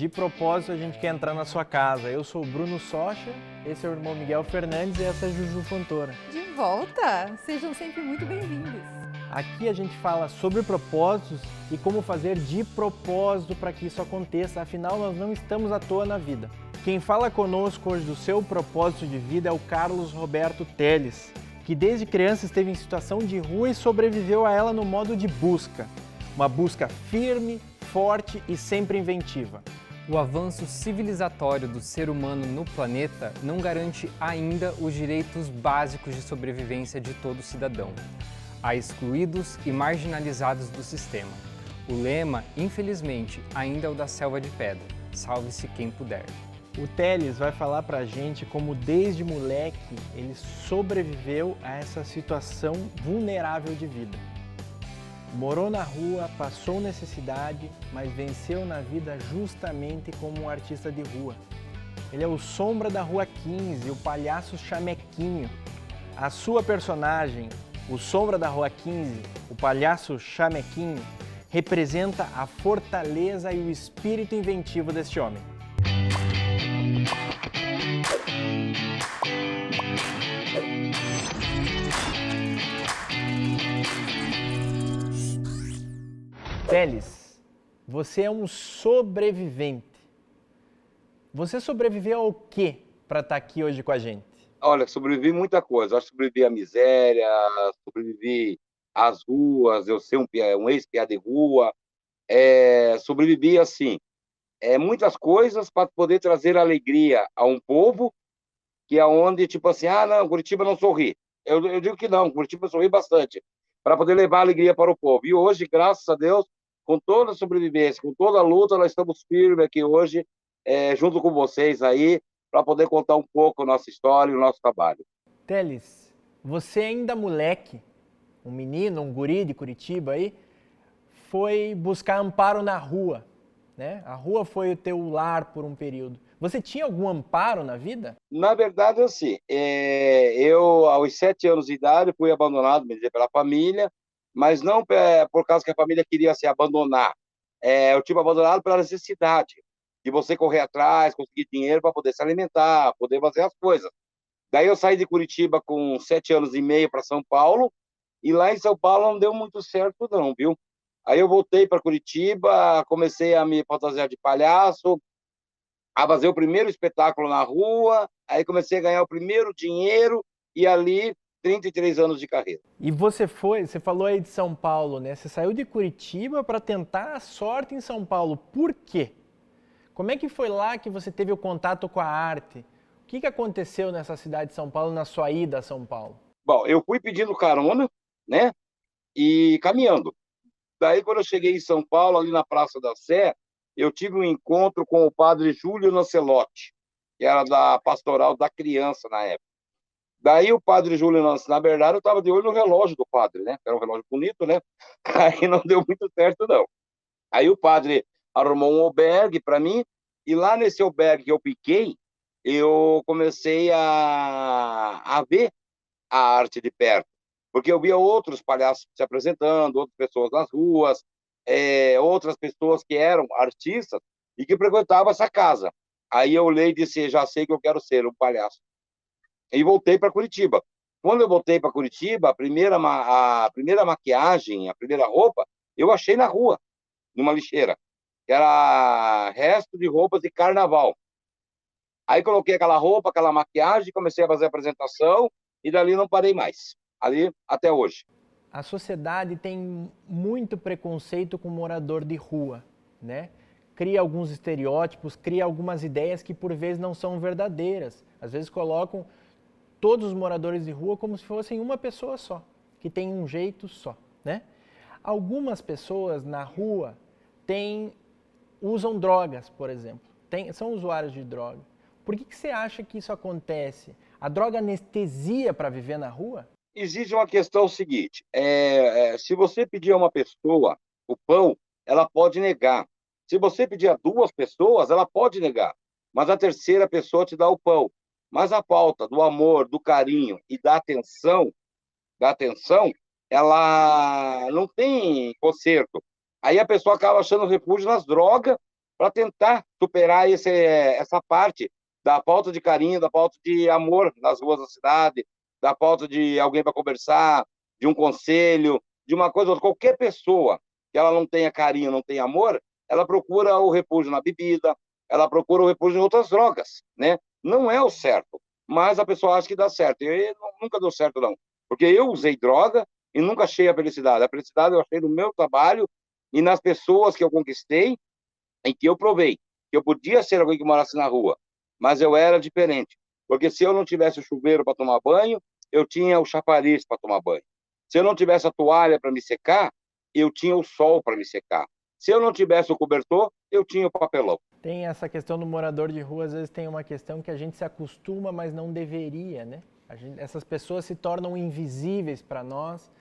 De propósito, a gente quer entrar na sua casa. Eu sou o Bruno Socha, esse é o irmão Miguel Fernandes e essa é a Juju Fontoura. De volta! Sejam sempre muito bem-vindos. Aqui a gente fala sobre propósitos e como fazer de propósito para que isso aconteça, afinal nós não estamos à toa na vida. Quem fala conosco hoje do seu propósito de vida é o Carlos Roberto Teles, que desde criança esteve em situação de rua e sobreviveu a ela no modo de busca. Uma busca firme, forte e sempre inventiva. O avanço civilizatório do ser humano no planeta não garante ainda os direitos básicos de sobrevivência de todo cidadão. Há excluídos e marginalizados do sistema. O lema, infelizmente, ainda é o da selva de pedra. Salve-se quem puder. O Teles vai falar pra gente como desde moleque ele sobreviveu a essa situação vulnerável de vida. Morou na rua, passou necessidade, mas venceu na vida justamente como um artista de rua. Ele é o Sombra da Rua 15, o palhaço Chamequinho. A sua personagem, o Sombra da Rua 15, o palhaço Chamequinho, representa a fortaleza e o espírito inventivo deste homem. Teles, você é um sobrevivente. Você sobreviveu ao quê para estar aqui hoje com a gente? Olha, sobrevivi muita coisa. Acho que sobrevivi à miséria, sobrevivi às ruas, eu ser um ex-piá de rua. Sobrevivi, assim, muitas coisas para poder trazer alegria a um povo que é onde, tipo assim, não, Curitiba não sorri. Eu digo que não, Curitiba sorri bastante, para poder levar alegria para o povo. E hoje, graças a Deus, com toda a sobrevivência, com toda a luta, nós estamos firmes aqui hoje, junto com vocês aí, para poder contar um pouco a nossa história e o nosso trabalho. Teles, você ainda moleque, um menino, um guri de Curitiba aí, foi buscar amparo na rua, né? A rua foi o teu lar por um período. Você tinha algum amparo na vida? Na verdade, assim, eu, aos 7 anos de idade, fui abandonado, me dizer, pela família, mas não por causa que a família queria se abandonar. Eu tive abandonado pela necessidade de você correr atrás, conseguir dinheiro para poder se alimentar, poder fazer as coisas. Daí eu saí de Curitiba com 7 anos e meio para São Paulo, e lá em São Paulo não deu muito certo não, viu? Aí eu voltei para Curitiba, comecei a me fantasiar de palhaço, a fazer o primeiro espetáculo na rua, aí comecei a ganhar o primeiro dinheiro, e ali, 33 anos de carreira. E você falou aí de São Paulo, né? Você saiu de Curitiba para tentar a sorte em São Paulo. Por quê? Como é que foi lá que você teve o contato com a arte? O que aconteceu nessa cidade de São Paulo, na sua ida a São Paulo? Bom, eu fui pedindo carona, né, e caminhando. Daí, quando eu cheguei em São Paulo, ali na Praça da Sé, eu tive um encontro com o padre Júlio Lancelotti, que era da Pastoral da Criança na época. Daí o padre Júlio Lancelotti, na verdade, eu estava de olho no relógio do padre, né? Era um relógio bonito, né? Aí não deu muito certo, não. Aí o padre arrumou um albergue para mim, e lá nesse albergue que eu fiquei, eu comecei a ver a arte de perto, porque eu via outros palhaços se apresentando, outras pessoas nas ruas, outras pessoas que eram artistas e que frequentavam essa casa. Aí eu olhei e disse, já sei que eu quero ser um palhaço. E voltei para Curitiba. Quando eu voltei para Curitiba, a primeira maquiagem, a primeira roupa, eu achei na rua, numa lixeira, que era resto de roupas de carnaval. Aí coloquei aquela roupa, aquela maquiagem, comecei a fazer a apresentação, e dali não parei mais, ali até hoje. A sociedade tem muito preconceito com morador de rua, né? Cria alguns estereótipos, cria algumas ideias que por vezes não são verdadeiras. Às vezes colocam todos os moradores de rua como se fossem uma pessoa só, que tem um jeito só, né? Algumas pessoas na rua usam drogas, por exemplo, são usuários de droga. Por que você acha que isso acontece? A droga anestesia para viver na rua? Existe uma questão seguinte, se você pedir a uma pessoa o pão, ela pode negar. Se você pedir a 2 pessoas, ela pode negar, mas a terceira pessoa te dá o pão. Mas a falta do amor, do carinho e da atenção, ela não tem conserto. Aí a pessoa acaba achando refúgio nas drogas para tentar superar essa parte da falta de carinho, da falta de amor nas ruas da cidade, da falta de alguém para conversar, de um conselho, de uma coisa, qualquer pessoa que ela não tenha carinho, não tenha amor, ela procura o refúgio na bebida, ela procura o refúgio em outras drogas, né? Não é o certo, mas a pessoa acha que dá certo. E nunca deu certo, não. Porque eu usei droga e nunca achei a felicidade. A felicidade eu achei no meu trabalho e nas pessoas que eu conquistei, em que eu provei que eu podia ser alguém que morasse na rua, mas eu era diferente. Porque se eu não tivesse o chuveiro para tomar banho, eu tinha o chafariz para tomar banho. Se eu não tivesse a toalha para me secar, eu tinha o sol para me secar. Se eu não tivesse o cobertor, eu tinha o papelão. Tem essa questão do morador de rua, às vezes tem uma questão que a gente se acostuma, mas não deveria, né? Essas pessoas se tornam invisíveis para nós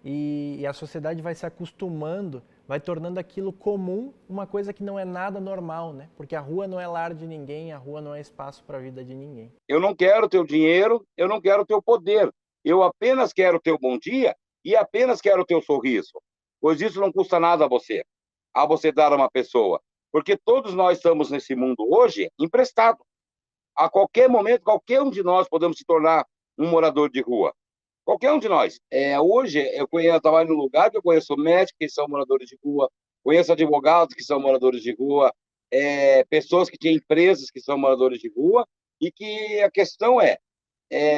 e a sociedade vai se acostumando, vai tornando aquilo comum, uma coisa que não é nada normal, né? Porque a rua não é lar de ninguém, a rua não é espaço para a vida de ninguém. Eu não quero teu dinheiro, eu não quero teu poder. Eu apenas quero teu bom dia e apenas quero teu sorriso. Pois isso não custa nada a você dar a uma pessoa. Porque todos nós estamos nesse mundo hoje emprestado. A qualquer momento, qualquer um de nós podemos se tornar um morador de rua. Qualquer um de nós. Hoje, eu trabalho num lugar que eu conheço médicos que são moradores de rua, conheço advogados que são moradores de rua, pessoas que têm empresas que são moradores de rua, e que a questão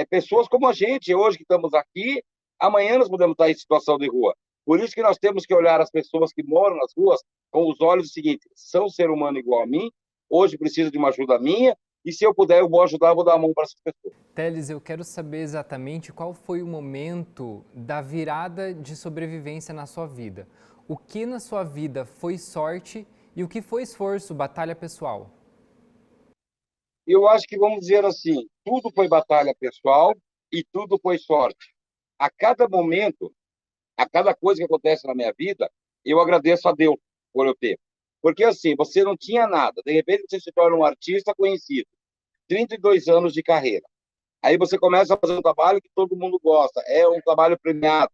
pessoas como a gente, hoje que estamos aqui, amanhã nós podemos estar em situação de rua. Por isso que nós temos que olhar as pessoas que moram nas ruas com os olhos do seguinte: são ser humano igual a mim, hoje precisa de uma ajuda minha, e se eu puder, eu vou ajudar, vou dar a mão para essas pessoas. Teles, eu quero saber exatamente qual foi o momento da virada de sobrevivência na sua vida. O que na sua vida foi sorte e o que foi esforço, batalha pessoal? Eu acho que vamos dizer assim, tudo foi batalha pessoal e tudo foi sorte. A cada momento, a cada coisa que acontece na minha vida, eu agradeço a Deus por eu ter. Porque assim, você não tinha nada, de repente você se torna um artista conhecido, 32 anos de carreira. Aí você começa a fazer um trabalho que todo mundo gosta, é um trabalho premiado.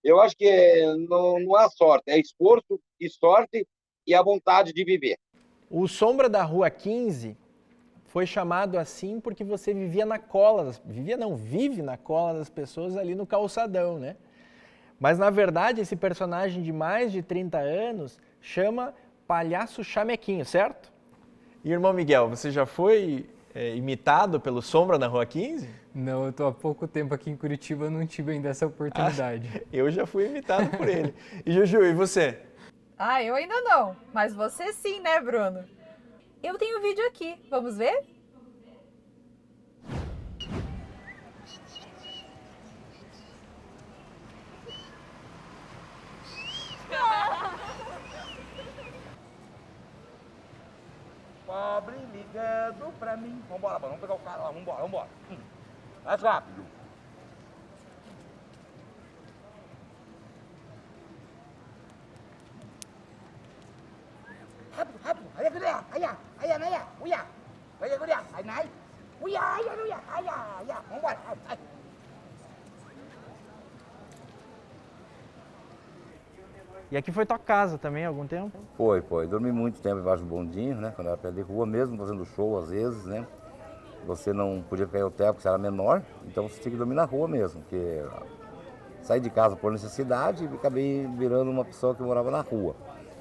Eu acho que não há sorte, é esforço e sorte e a vontade de viver. O Sombra da Rua 15 foi chamado assim porque você vivia na cola, vive na cola das pessoas ali no calçadão, né? Mas na verdade esse personagem de mais de 30 anos chama Palhaço Chamequinho, certo? E irmão Miguel, você já foi imitado pelo Sombra na Rua 15? Não, eu estou há pouco tempo aqui em Curitiba, não tive ainda essa oportunidade. Eu já fui imitado por ele. E Juju, e você? Eu ainda não, mas você sim, né, Bruno? Eu tenho um vídeo aqui, vamos ver? Pobre ligando pra mim. Vambora, vamos pegar o cara lá, vambora. Mais rápido. Rápido. Aí, guria. Aí, uia. Aí, guria. Aí. Uia. Vambora. Aí. E aqui foi tua casa também há algum tempo? Foi. Dormi muito tempo embaixo do bondinho, né? Quando era pé de rua, mesmo fazendo show às vezes, né? Você não podia ficar em hotel porque você era menor, então você tinha que dormir na rua mesmo, porque saí de casa por necessidade e acabei virando uma pessoa que morava na rua.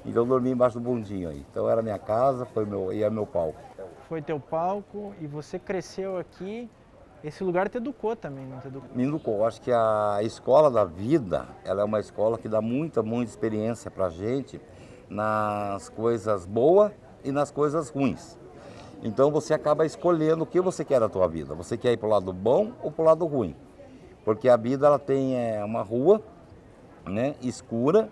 Então eu dormi embaixo do bondinho aí. Então era minha casa, e era meu palco. Foi teu palco e você cresceu aqui. Esse lugar te educou também, não te educou? Me educou. Acho que a escola da vida, ela é uma escola que dá muita experiência pra gente nas coisas boas e nas coisas ruins. Então você acaba escolhendo o que você quer da tua vida. Você quer ir pro lado bom ou pro lado ruim? Porque a vida ela tem uma rua, né, escura,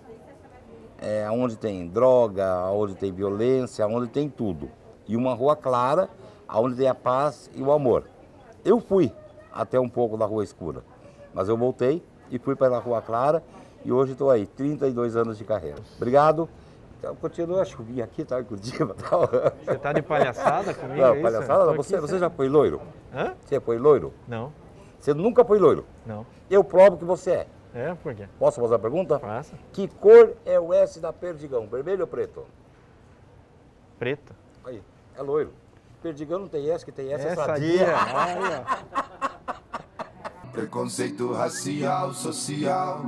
onde tem droga, onde tem violência, onde tem tudo. E uma rua clara, onde tem a paz e o amor. Eu fui até um pouco da rua escura, mas eu voltei e fui para a Rua Clara e hoje estou aí, 32 anos de carreira. Obrigado. Então, continua a chover aqui, tá em Curitiba. Você tá de palhaçada comigo? Não, é palhaçada não. isso? Você já foi loiro? Hã? Você foi loiro? Não. Você nunca foi loiro? Não. Eu provo que você é. Por quê? Posso fazer a pergunta? Faça. Que cor é o S da Perdigão, vermelho ou preto? Preta. Aí, é loiro. Perdigão não tem essa, que tem essa sadia. sadia. Preconceito racial, social,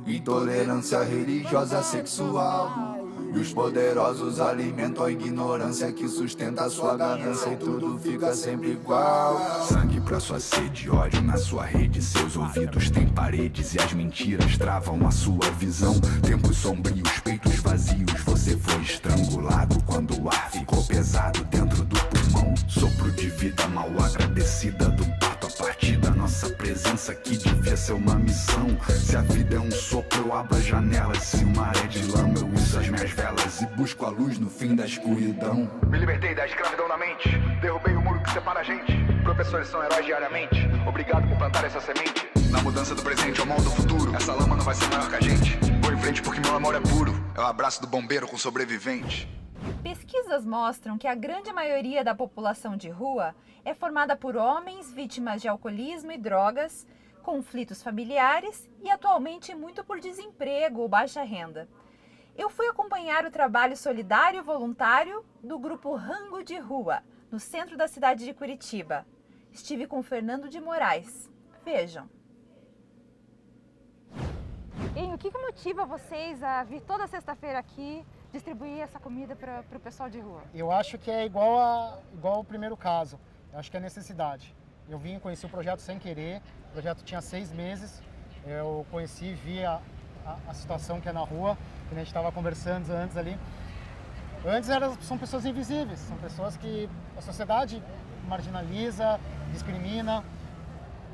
intolerância religiosa, sexual. E os poderosos alimentam a ignorância que sustenta a sua ganância e tudo fica sempre igual. Sangue pra sua sede, ódio na sua rede. Seus ouvidos têm paredes e as mentiras travam a sua visão. Tempos sombrios, peitos vazios, você foi estrangulado quando o ar ficou pesado dentro do pulmão. Sopro de vida mal agradecida do parto a partir da nossa presença que devia ser uma missão. Se a vida é um sopro, eu abro as janelas. Se uma maré de lama, eu uso as minhas velas e busco a luz no fim da escuridão. Me libertei da escravidão na mente, derrubei o muro que separa a gente. Professores são heróis diariamente, obrigado por plantar essa semente. Na mudança do presente ao mal do futuro, essa lama não vai ser maior que a gente. Vou em frente porque meu amor é puro, é o abraço do bombeiro com sobrevivente. Pesquisas mostram que a grande maioria da população de rua é formada por homens vítimas de alcoolismo e drogas, conflitos familiares e atualmente muito por desemprego ou baixa renda. Eu fui acompanhar o trabalho solidário e voluntário do grupo Rango de Rua, no centro da cidade de Curitiba. Estive com Fernando de Moraes. Vejam. E o que motiva vocês a vir toda sexta-feira aqui distribuir essa comida para o pessoal de rua? Eu acho que é igual ao primeiro caso. Eu acho que é necessidade. Eu vim conhecer o projeto sem querer. O projeto tinha 6 meses. Eu conheci, vi a situação que é na rua, que a gente estava conversando antes ali. Antes são pessoas invisíveis, são pessoas que a sociedade marginaliza, discrimina.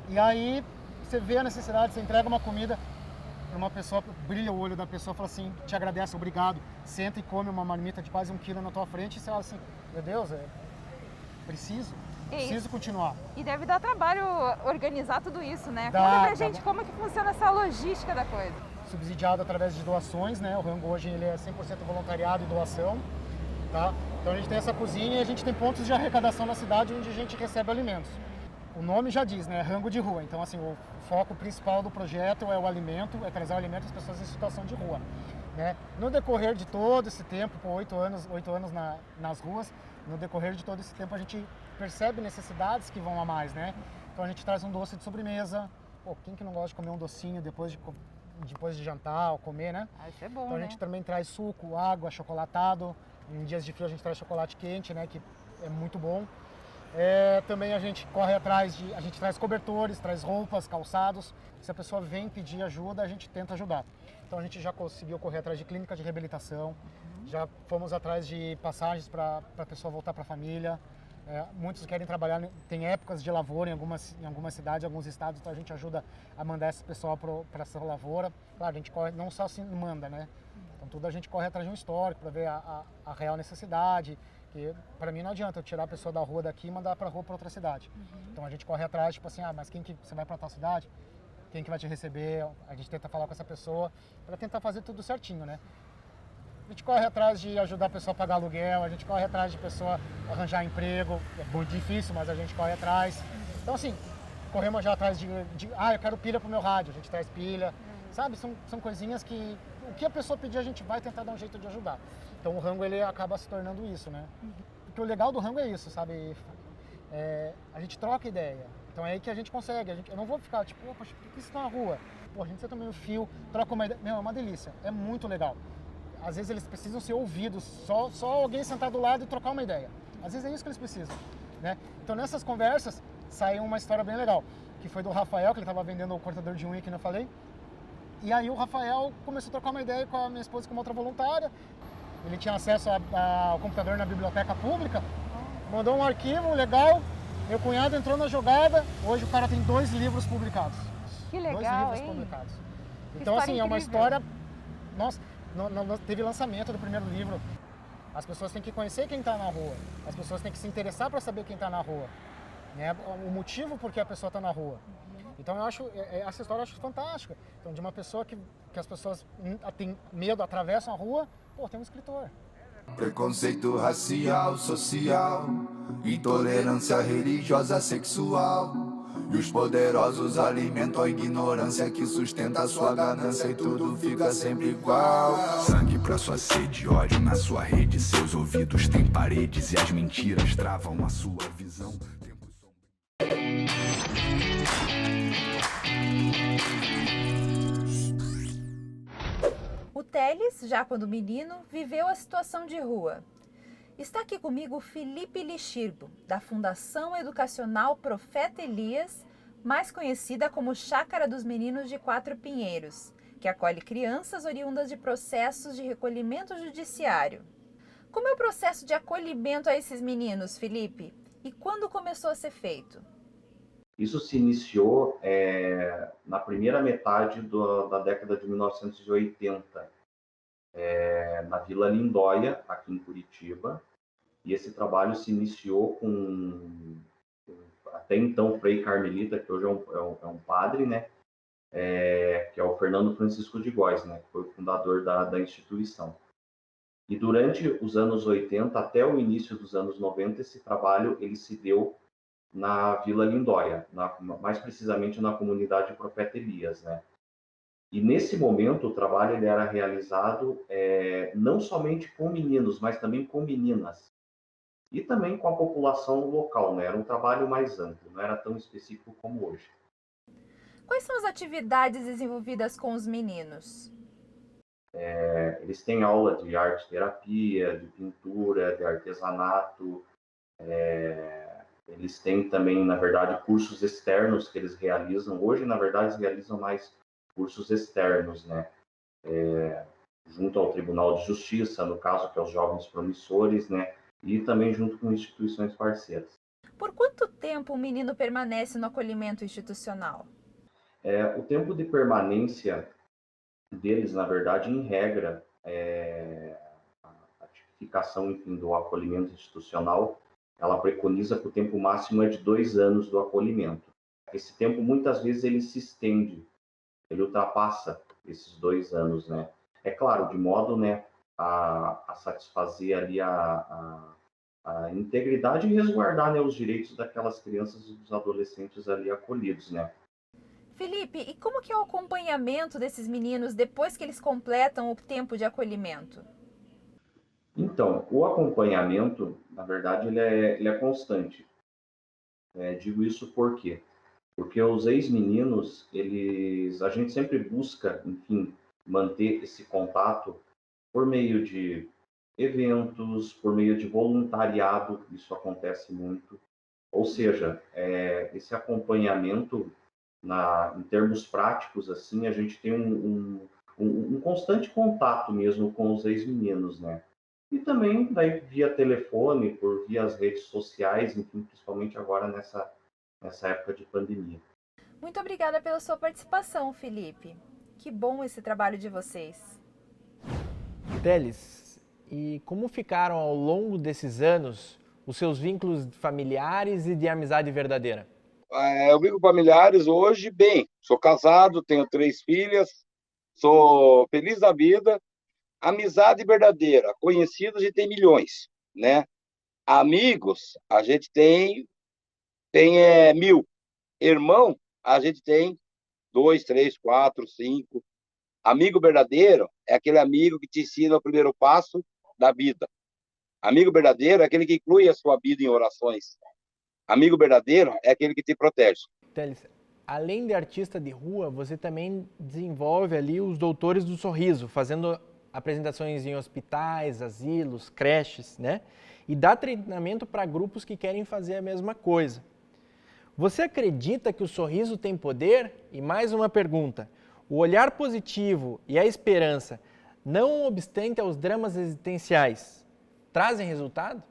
E aí você vê a necessidade, você entrega uma comida para uma pessoa, brilha o olho da pessoa, fala assim, te agradece, obrigado, senta e come uma marmita de quase 1 quilo na tua frente e você fala assim, meu Deus, preciso continuar. E deve dar trabalho organizar tudo isso, né? Dá, Conta pra gente como que funciona essa logística da coisa. Subsidiado através de doações, né? O Rango hoje ele é 100% voluntariado e doação, tá? Então a gente tem essa cozinha e a gente tem pontos de arrecadação na cidade onde a gente recebe alimentos. O nome já diz, né? Rango de rua. Então, assim, o foco principal do projeto é o alimento, é trazer o alimento às pessoas em situação de rua, né? No decorrer de todo esse tempo, por 8 anos nas ruas, no decorrer de todo esse tempo a gente percebe necessidades que vão a mais, né? Então a gente traz um doce de sobremesa. Pô, quem que não gosta de comer um docinho depois de jantar ou comer, né? Isso é bom, então a gente também traz suco, água, achocolatado. Em dias de frio a gente traz chocolate quente, né? Que é muito bom. Também a gente corre atrás a gente traz cobertores, traz roupas, calçados. Se a pessoa vem pedir ajuda, a gente tenta ajudar. Então a gente já conseguiu correr atrás de clínicas de reabilitação, já fomos atrás de passagens para a pessoa voltar para a família. Muitos querem trabalhar, tem épocas de lavoura em algumas cidades, em alguns estados, então a gente ajuda a mandar esse pessoal para essa lavoura. Claro, a gente corre, não só assim manda, né? Então tudo a gente corre atrás de um histórico para ver a real necessidade. Que para mim não adianta eu tirar a pessoa da rua daqui e mandar para a rua para outra cidade. Então a gente corre atrás, tipo assim, mas quem que você vai para tal cidade? Quem que vai te receber? A gente tenta falar com essa pessoa para tentar fazer tudo certinho, né? A gente corre atrás de ajudar a pessoa a pagar aluguel, a gente corre atrás de pessoa arranjar emprego, é muito difícil, mas a gente corre atrás. Então assim, corremos já atrás eu quero pilha pro meu rádio, a gente traz pilha, sabe? São coisinhas que o que a pessoa pedir a gente vai tentar dar um jeito de ajudar. Então o Rango ele acaba se tornando isso, né? Porque o legal do Rango é isso, sabe? A gente troca ideia. Então é aí que a gente consegue. Eu não vou ficar tipo, poxa, por que isso tá na rua? Pô, a gente senta no meio fio, troca uma ideia. Meu, é uma delícia. É muito legal. Às vezes eles precisam ser ouvidos, só alguém sentar do lado e trocar uma ideia. Às vezes é isso que eles precisam, né? Então nessas conversas saiu uma história bem legal, que foi do Rafael, que ele estava vendendo o cortador de unha que eu falei. E aí o Rafael começou a trocar uma ideia com a minha esposa, com uma outra voluntária. Ele tinha acesso ao computador na biblioteca pública, mandou um arquivo legal, meu cunhado entrou na jogada, hoje o cara tem 2 livros publicados. Que legal, 2 livros hein? publicados. Que Então assim, é uma incrível. história... Nossa, teve lançamento do primeiro livro. As pessoas têm que conhecer quem está na rua, as pessoas têm que se interessar para saber quem está na rua, né? O motivo por que a pessoa está na rua. Então eu acho, essa história eu acho fantástica. Então de uma pessoa que as pessoas têm medo, atravessam a rua, pô, tem um escritor. Preconceito racial, social, intolerância religiosa, sexual. E os poderosos alimentam a ignorância que sustenta a sua ganância e tudo fica sempre igual. Sangue pra sua sede, ódio na sua rede. Seus ouvidos têm paredes e as mentiras travam a sua visão. O Teles, já quando menino, viveu a situação de rua. Está aqui comigo o Felipe Lixirbo, da Fundação Educacional Profeta Elias, mais conhecida como Chácara dos Meninos de Quatro Pinheiros, que acolhe crianças oriundas de processos de recolhimento judiciário. Como é o processo de acolhimento a esses meninos, Felipe? E quando começou a ser feito? Isso se iniciou na primeira metade da década de 1980, na Vila Lindóia, aqui em Curitiba. E esse trabalho se iniciou com até então Frei Carmelita, que hoje é um padre, né? Que é o Fernando Francisco de Góes, né? Que foi o fundador da instituição. E durante os anos 80 até o início dos anos 90, esse trabalho ele se deu na Vila Lindóia, mais precisamente na comunidade Profeta Elias, né? E nesse momento o trabalho ele era realizado não somente com meninos, mas também com meninas. E também com a população local, né? Era um trabalho mais amplo, não era tão específico como hoje. Quais são as atividades desenvolvidas com os meninos? Eles têm aula de arte-terapia, de pintura, de artesanato. Eles têm também, na verdade, cursos externos que eles realizam. Hoje, na verdade, eles realizam mais cursos externos, né? Junto ao Tribunal de Justiça, no caso, que é os Jovens Promissores, né? E também junto com instituições parceiras. Por quanto tempo o menino permanece no acolhimento institucional? O tempo de permanência deles, na verdade, em regra, a tipificação, enfim, do acolhimento institucional, ela preconiza que o tempo máximo é de 2 anos do acolhimento. Esse tempo, muitas vezes, ele se estende, ele ultrapassa esses 2 anos, né? É claro, de modo, né, a satisfazer ali a integridade e resguardar, né, os direitos daquelas crianças e dos adolescentes ali acolhidos, né? Felipe, e como que é o acompanhamento desses meninos depois que eles completam o tempo de acolhimento? Então, o acompanhamento, na verdade, ele é constante. Digo isso por quê? Porque os ex-meninos, a gente sempre busca, enfim, manter esse contato por meio de eventos, por meio de voluntariado, isso acontece muito. Ou seja, esse acompanhamento, em termos práticos, assim, a gente tem um constante contato mesmo com os ex-meninos, né? E também daí via telefone, via as redes sociais, enfim, principalmente agora nessa época de pandemia. Muito obrigada pela sua participação, Felipe. Que bom esse trabalho de vocês. Teles, e como ficaram ao longo desses anos os seus vínculos familiares e de amizade verdadeira? Eu vivo familiares hoje, bem. Sou casado, tenho 3 filhas, sou feliz da vida. Amizade verdadeira, conhecidos e tem milhões, né? Amigos, a gente tem 1000. Irmão, a gente tem 2, 3, 4, 5. Amigo verdadeiro é aquele amigo que te ensina o primeiro passo da vida. Amigo verdadeiro é aquele que inclui a sua vida em orações. Amigo verdadeiro é aquele que te protege. Teles, além de artista de rua, você também desenvolve ali os Doutores do Sorriso, fazendo apresentações em hospitais, asilos, creches, né? E dá treinamento para grupos que querem fazer a mesma coisa. Você acredita que o sorriso tem poder? E mais uma pergunta. O olhar positivo e a esperança, não obstante aos dramas existenciais, trazem resultado?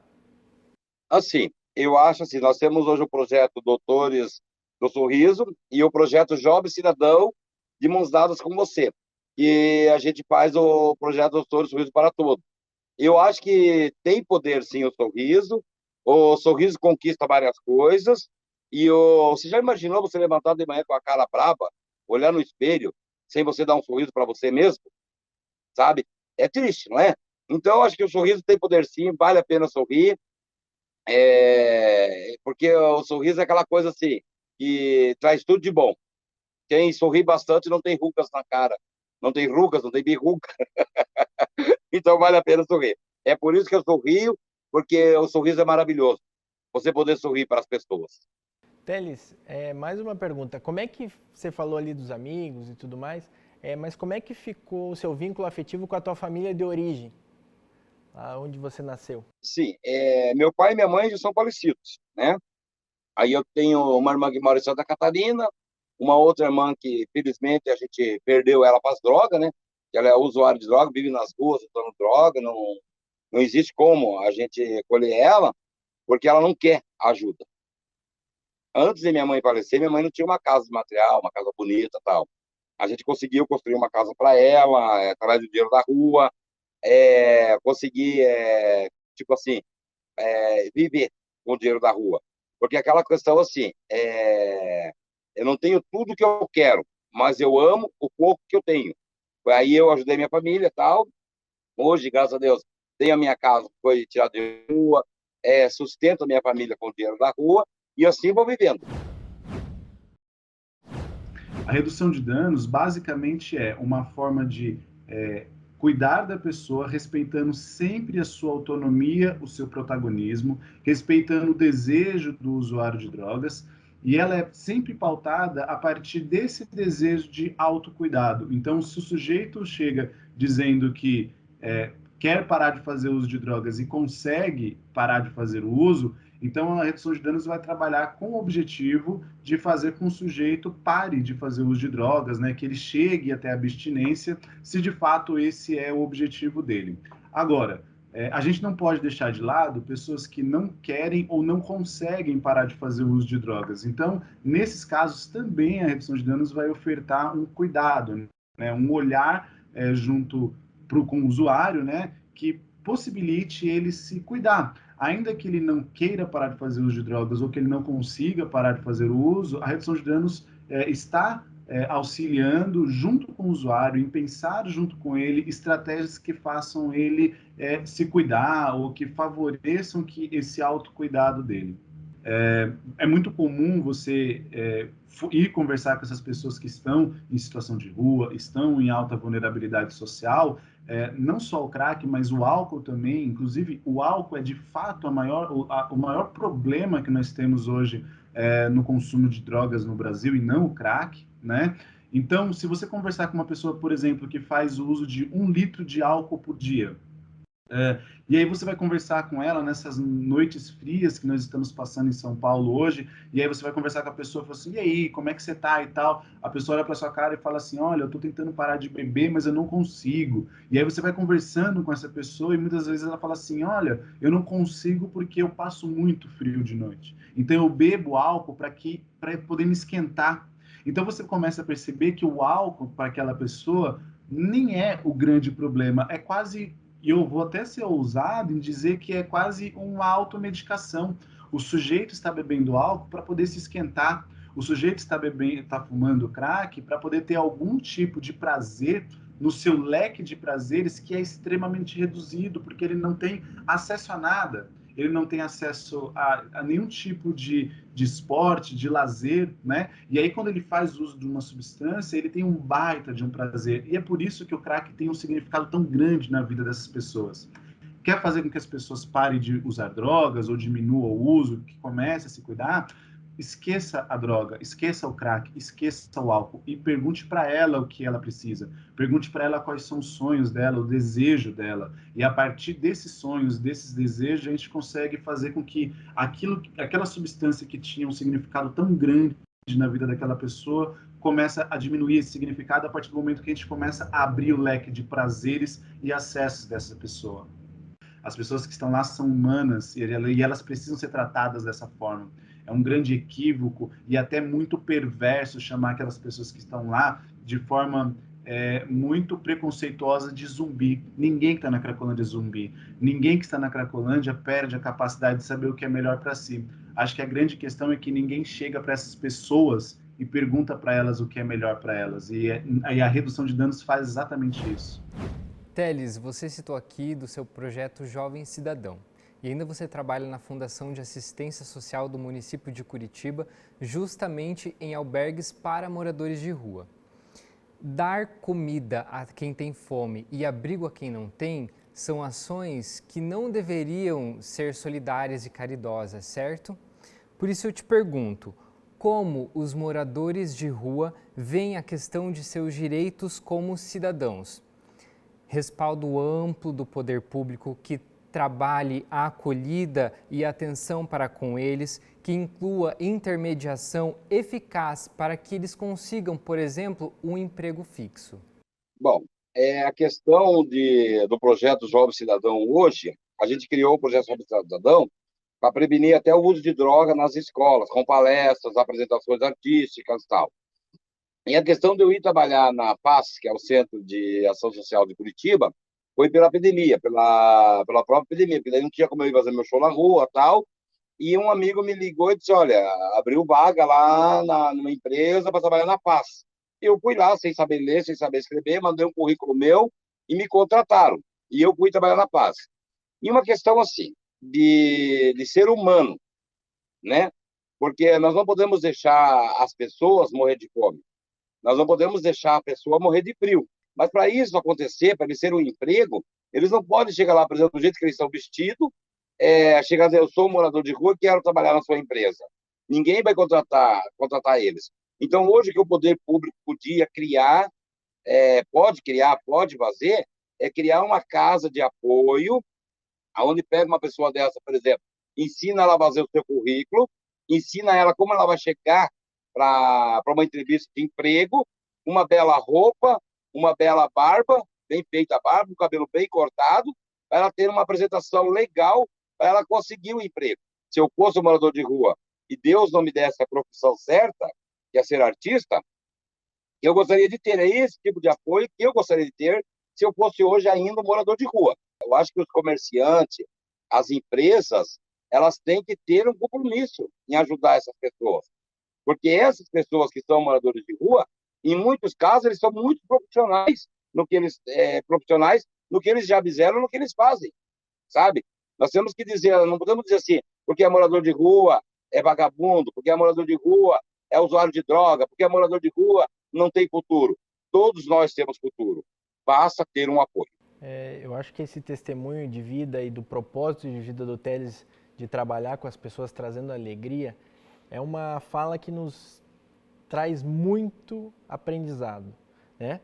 Assim, eu acho assim, nós temos hoje o projeto Doutores do Sorriso e o projeto Jovem Cidadão de Mãos Dadas com Você, que a gente faz o projeto Doutores do Sorriso para Todos. Eu acho que tem poder, sim, o sorriso conquista várias coisas, você já imaginou você levantar de manhã com a cara brava, olhar no espelho, sem você dar um sorriso para você mesmo? Sabe? É triste, não é? Então, eu acho que o sorriso tem poder, sim, vale a pena sorrir, porque o sorriso é aquela coisa assim, que traz tudo de bom. Quem sorri bastante não tem rugas na cara, não tem rugas, não tem birruga. Então vale a pena sorrir. É por isso que eu sorrio, porque o sorriso é maravilhoso. Você poder sorrir para as pessoas. Teles, mais uma pergunta. Como é que você falou ali dos amigos e tudo mais, mas como é que ficou o seu vínculo afetivo com a tua família de origem, lá onde você nasceu? Sim, meu pai e minha mãe já são falecidos, né? Aí eu tenho uma irmã que mora em Santa Catarina, uma outra irmã que, felizmente, a gente perdeu ela para as drogas, né? Ela é usuária de droga, vive nas ruas usando droga, não existe como a gente colher ela, porque ela não quer ajuda. Antes de minha mãe falecer, minha mãe não tinha uma casa de material, uma casa bonita e tal. A gente conseguiu construir uma casa para ela, através do dinheiro da rua, conseguir, tipo assim, viver com o dinheiro da rua. Porque aquela questão assim, eu não tenho tudo que eu quero, mas eu amo o pouco que eu tenho. Aí eu ajudei minha família e tal. Hoje, graças a Deus, tenho a minha casa que foi tirada de rua, sustento a minha família com o dinheiro da rua, e assim vou vivendo. A redução de danos, basicamente, é uma forma de cuidar da pessoa, respeitando sempre a sua autonomia, o seu protagonismo, respeitando o desejo do usuário de drogas, e ela é sempre pautada a partir desse desejo de autocuidado. Então, se o sujeito chega dizendo que quer parar de fazer uso de drogas e consegue parar de fazer o uso, então a redução de danos vai trabalhar com o objetivo de fazer com que o sujeito pare de fazer uso de drogas, né, que ele chegue até a abstinência, se de fato esse é o objetivo dele. Agora, a gente não pode deixar de lado pessoas que não querem ou não conseguem parar de fazer o uso de drogas. Então, nesses casos, também a redução de danos vai ofertar um cuidado, né, um olhar junto com o usuário, né, que possibilite ele se cuidar. Ainda que ele não queira parar de fazer uso de drogas ou que ele não consiga parar de fazer o uso, a redução de danos está auxiliando junto com o usuário, em pensar junto com ele estratégias que façam ele se cuidar ou que favoreçam esse autocuidado dele. É muito comum você ir conversar com essas pessoas que estão em situação de rua, estão em alta vulnerabilidade social, não só o crack, mas o álcool também. Inclusive, o álcool é de fato o maior problema que nós temos hoje no consumo de drogas no Brasil, e não o crack, né? Então, se você conversar com uma pessoa, por exemplo, que faz o uso de 1 litro de álcool por dia, e aí você vai conversar com ela nessas noites frias que nós estamos passando em São Paulo hoje, e aí você vai conversar com a pessoa e fala assim, e aí, como é que você tá e tal? A pessoa olha para sua cara e fala assim, olha, eu tô tentando parar de beber, mas eu não consigo. E aí você vai conversando com essa pessoa e muitas vezes ela fala assim, olha, eu não consigo porque eu passo muito frio de noite. Então eu bebo álcool para poder me esquentar. Então você começa a perceber que o álcool para aquela pessoa nem é o grande problema, é quase... E eu vou até ser ousado em dizer que é quase uma automedicação. O sujeito está bebendo álcool para poder se esquentar. O sujeito está fumando crack para poder ter algum tipo de prazer no seu leque de prazeres que é extremamente reduzido, porque ele não tem acesso a nada. Ele não tem acesso a nenhum tipo de esporte, de lazer, né? E aí, quando ele faz uso de uma substância, ele tem um baita de um prazer. E é por isso que o crack tem um significado tão grande na vida dessas pessoas. Quer fazer com que as pessoas parem de usar drogas ou diminuam o uso, que comece a se cuidar? Esqueça a droga, esqueça o crack, esqueça o álcool e pergunte para ela o que ela precisa. Pergunte para ela quais são os sonhos dela, o desejo dela. E a partir desses sonhos, desses desejos, a gente consegue fazer com que aquela substância que tinha um significado tão grande na vida daquela pessoa começa a diminuir esse significado a partir do momento que a gente começa a abrir o leque de prazeres e acessos dessa pessoa. As pessoas que estão lá são humanas e elas precisam ser tratadas dessa forma. É um grande equívoco e até muito perverso chamar aquelas pessoas que estão lá de forma muito preconceituosa de zumbi. Ninguém que está na Cracolândia é zumbi. Ninguém que está na Cracolândia perde a capacidade de saber o que é melhor para si. Acho que a grande questão é que ninguém chega para essas pessoas e pergunta para elas o que é melhor para elas. E a redução de danos faz exatamente isso. Teles, você citou aqui do seu projeto Jovem Cidadão. E ainda você trabalha na Fundação de Assistência Social do município de Curitiba, justamente em albergues para moradores de rua. Dar comida a quem tem fome e abrigo a quem não tem são ações que não deveriam ser solidárias e caridosas, certo? Por isso eu te pergunto, como os moradores de rua veem a questão de seus direitos como cidadãos? Respaldo amplo do poder público que trabalhe a acolhida e atenção para com eles, que inclua intermediação eficaz para que eles consigam, por exemplo, um emprego fixo. Bom, a questão do projeto Jovem Cidadão hoje, a gente criou o projeto Jovem Cidadão para prevenir até o uso de droga nas escolas, com palestras, apresentações artísticas e tal. E a questão de eu ir trabalhar na PAS, que é o Centro de Ação Social de Curitiba, foi pela epidemia, pela própria epidemia, porque daí não tinha como eu ir fazer meu show na rua e tal. E um amigo me ligou e disse, olha, abriu vaga lá numa empresa para trabalhar na PAS. Eu fui lá, sem saber ler, sem saber escrever, mandei um currículo meu e me contrataram. E eu fui trabalhar na PAS. E uma questão assim, de ser humano, né? Porque nós não podemos deixar as pessoas morrer de fome. Nós não podemos deixar a pessoa morrer de frio. Mas para isso acontecer, para eles terem um emprego, eles não podem chegar lá, por exemplo, do jeito que eles estão vestidos, chegar a dizer, eu sou um morador de rua e quero trabalhar na sua empresa. Ninguém vai contratar eles. Então, hoje, o que o poder público podia criar, pode fazer, é criar uma casa de apoio, onde pega uma pessoa dessa, por exemplo, ensina ela a fazer o seu currículo, ensina ela como ela vai chegar para uma entrevista de emprego, uma bela roupa, uma bela barba, bem feita a barba, um cabelo bem cortado, para ela ter uma apresentação legal, para ela conseguir um emprego. Se eu fosse um morador de rua e Deus não me desse a profissão certa, que é ser artista, eu gostaria de ter esse tipo de apoio que eu gostaria de ter se eu fosse hoje ainda um morador de rua. Eu acho que os comerciantes, as empresas, elas têm que ter um compromisso em ajudar essas pessoas. Porque essas pessoas que são moradores de rua, em muitos casos, eles são muito profissionais no que eles já fizeram, no que eles fazem, sabe? Nós temos que dizer, não podemos dizer assim, porque é morador de rua é vagabundo, porque é morador de rua é usuário de droga, porque é morador de rua não tem futuro. Todos nós temos futuro, basta ter um apoio. Eu acho que esse testemunho de vida e do propósito de vida do Teles de trabalhar com as pessoas trazendo alegria é uma fala que nos traz muito aprendizado, né?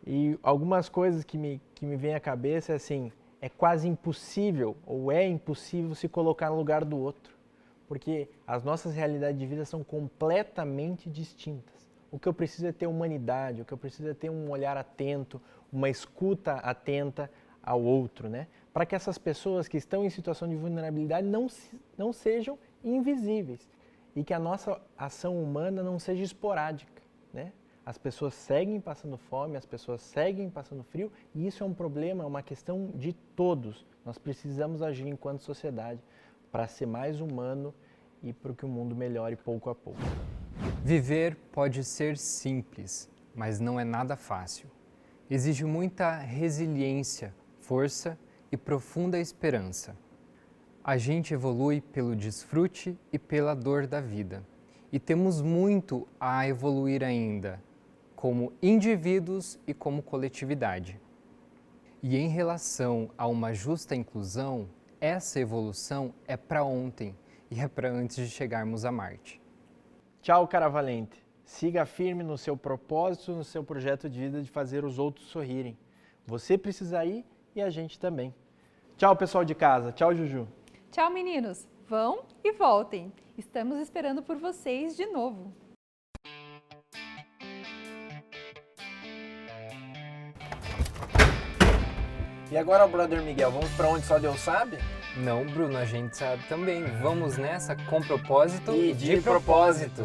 E algumas coisas que me vêm à cabeça é assim, é quase impossível ou é impossível se colocar no lugar do outro, porque as nossas realidades de vida são completamente distintas. O que eu preciso é ter humanidade, o que eu preciso é ter um olhar atento, uma escuta atenta ao outro, né? Para que essas pessoas que estão em situação de vulnerabilidade não sejam invisíveis e que a nossa ação humana não seja esporádica, né? As pessoas seguem passando fome, as pessoas seguem passando frio e isso é um problema, é uma questão de todos. Nós precisamos agir enquanto sociedade para ser mais humano e para que o mundo melhore pouco a pouco. Viver pode ser simples, mas não é nada fácil. Exige muita resiliência, força e profunda esperança. A gente evolui pelo desfrute e pela dor da vida. E temos muito a evoluir ainda, como indivíduos e como coletividade. E em relação a uma justa inclusão, essa evolução é para ontem e é para antes de chegarmos a Marte. Tchau, cara valente. Siga firme no seu propósito, no seu projeto de vida de fazer os outros sorrirem. Você precisa ir e a gente também. Tchau, pessoal de casa. Tchau, Juju. Tchau, meninos. Vão e voltem. Estamos esperando por vocês de novo. E agora, brother Miguel, vamos para onde só Deus sabe? Não, Bruno, a gente sabe também. Vamos nessa com propósito e de propósito.